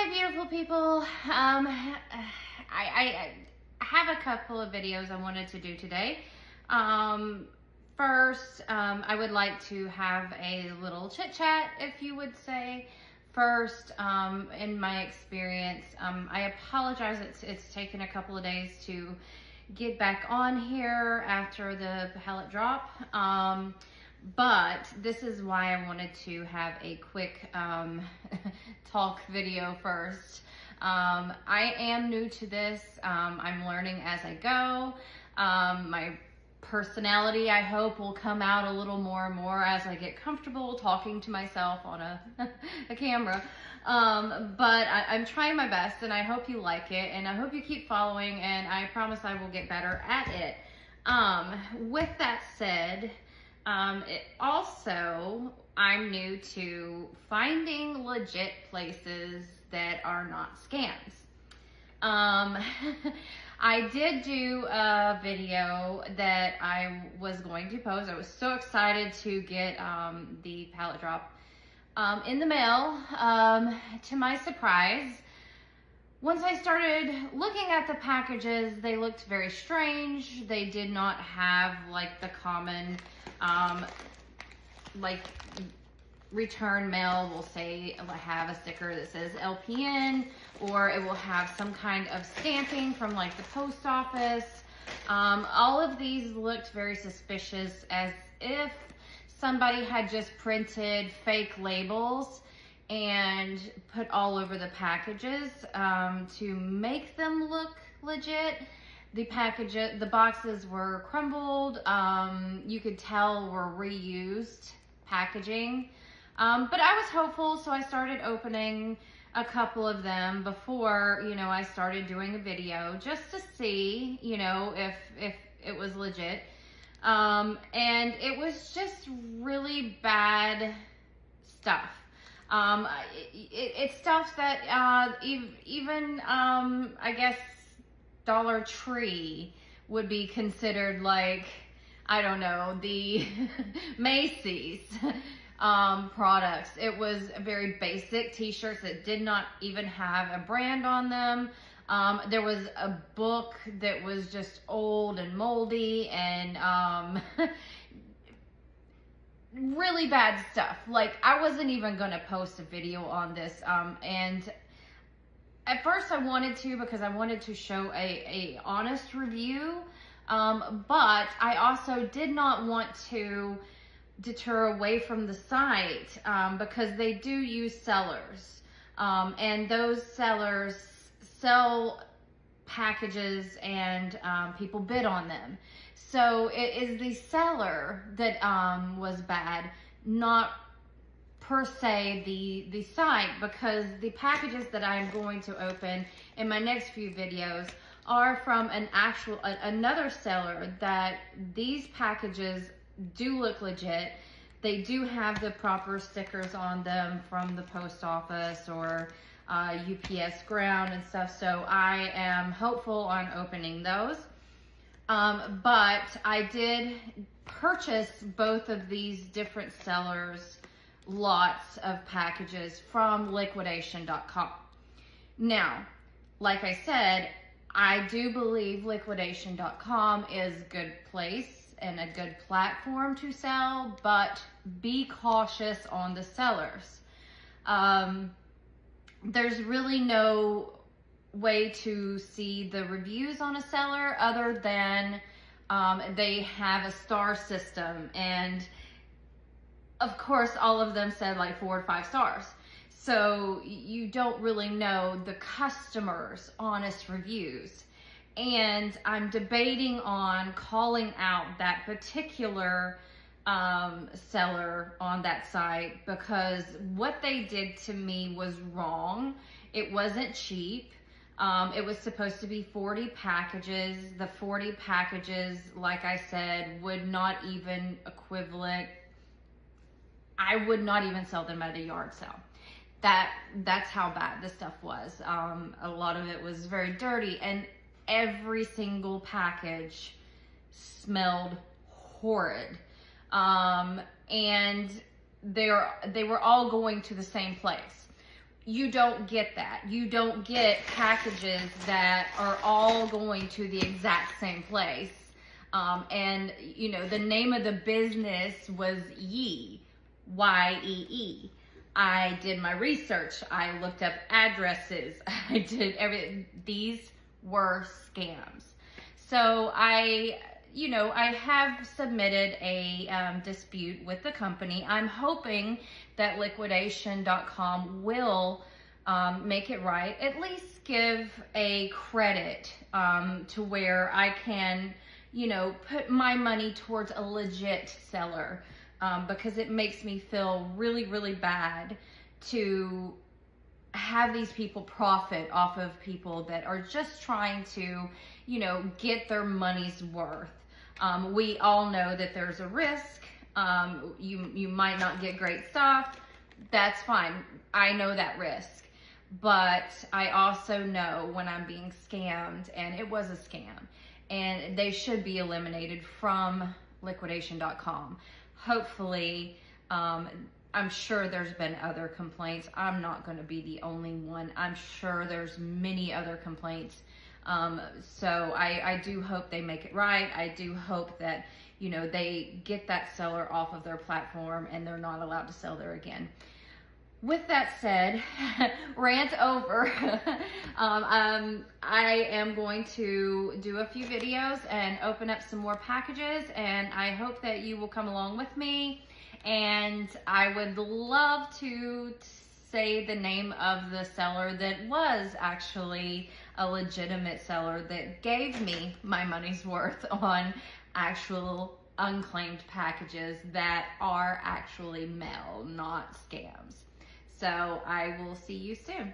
Hi, beautiful people. I have a couple of videos I wanted to do today. First, I would like to have a little chit chat, if you would say. First, in my experience, I apologize. It's taken a couple of days to get back on here after the pallet drop. But this is why I wanted to have a quick talk video first. I am new to this. I'm learning as I go. My personality, I hope, will come out a little more and more as I get comfortable talking to myself on a camera. But I'm trying my best, and I hope you like it, and I hope you keep following, and I promise I will get better at it. With that said, I'm new to finding legit places that are not scams. I did do a video that I was going to post. I was so excited to get the pallet drop in the mail. To my surprise, once I started looking at the packages, they looked very strange. They did not have like the common like return mail will say, have a sticker that says LPN, or it will have some kind of stamping from like the post office. All of these looked very suspicious, as if somebody had just printed fake labels and put all over the packages to make them look legit. The boxes were crumbled. You could tell were reused packaging. But I was hopeful, so I started opening a couple of them before, I started doing a video just to see, if it was legit. And it was just really bad stuff. It's stuff that even I guess Dollar Tree would be considered like, I don't know, the Macy's products. It was very basic t-shirts that did not even have a brand on them. There was a book that was just old and moldy and really bad stuff. Like, I wasn't even gonna post a video on this, and at first I wanted to, because I wanted to show a honest review, but I also did not want to deter away from the site, because they do use sellers, and those sellers sell packages and people bid on them. So it is the seller that was bad, not per se the site, because the packages that I'm going to open in my next few videos are from another seller. That these packages do look legit. They do have the proper stickers on them from the post office or UPS ground and stuff, so I am hopeful on opening those. But I did purchase both of these different sellers lots of packages from liquidation.com. Now, like I said, I do believe liquidation.com is a good place and a good platform to sell, but be cautious on the sellers. There's really no way to see the reviews on a seller other than they have a star system, and of course all of them said like 4 or 5 stars, so you don't really know the customer's honest reviews. And I'm debating on calling out that particular seller on that site, because what they did to me was wrong. It wasn't cheap. It was supposed to be 40 packages. The 40 packages, like I said, would not even equivalent. I would not even sell them at a yard sale. That's how bad the stuff was. A lot of it was very dirty, and every single package smelled horrid. And they were all going to the same place. you don't get that. You don't get packages that are all going to the exact same place. And you know, the name of the business was Yee, Y-E-E. I did my research. I looked up addresses. I did everything. These were scams. So I have submitted a dispute with the company. I'm hoping that liquidation.com will make it right, at least give a credit to where I can, put my money towards a legit seller, because it makes me feel really, really bad to have these people profit off of people that are just trying to, get their money's worth. We all know that there's a risk. You might not get great stuff. That's fine. I know that risk. But I also know when I'm being scammed, and it was a scam, and they should be eliminated from liquidation.com. Hopefully, I'm sure there's been other complaints. I'm not going to be the only one. I'm sure there's many other complaints. So I do hope they make it right. I do hope that, they get that seller off of their platform and they're not allowed to sell there again. With that said, rant over. I am going to do a few videos and open up some more packages, and I hope that you will come along with me. And I would love to say the name of the seller that was actually a legitimate seller that gave me my money's worth on actual unclaimed packages that are actually mail, not scams. So I will see you soon.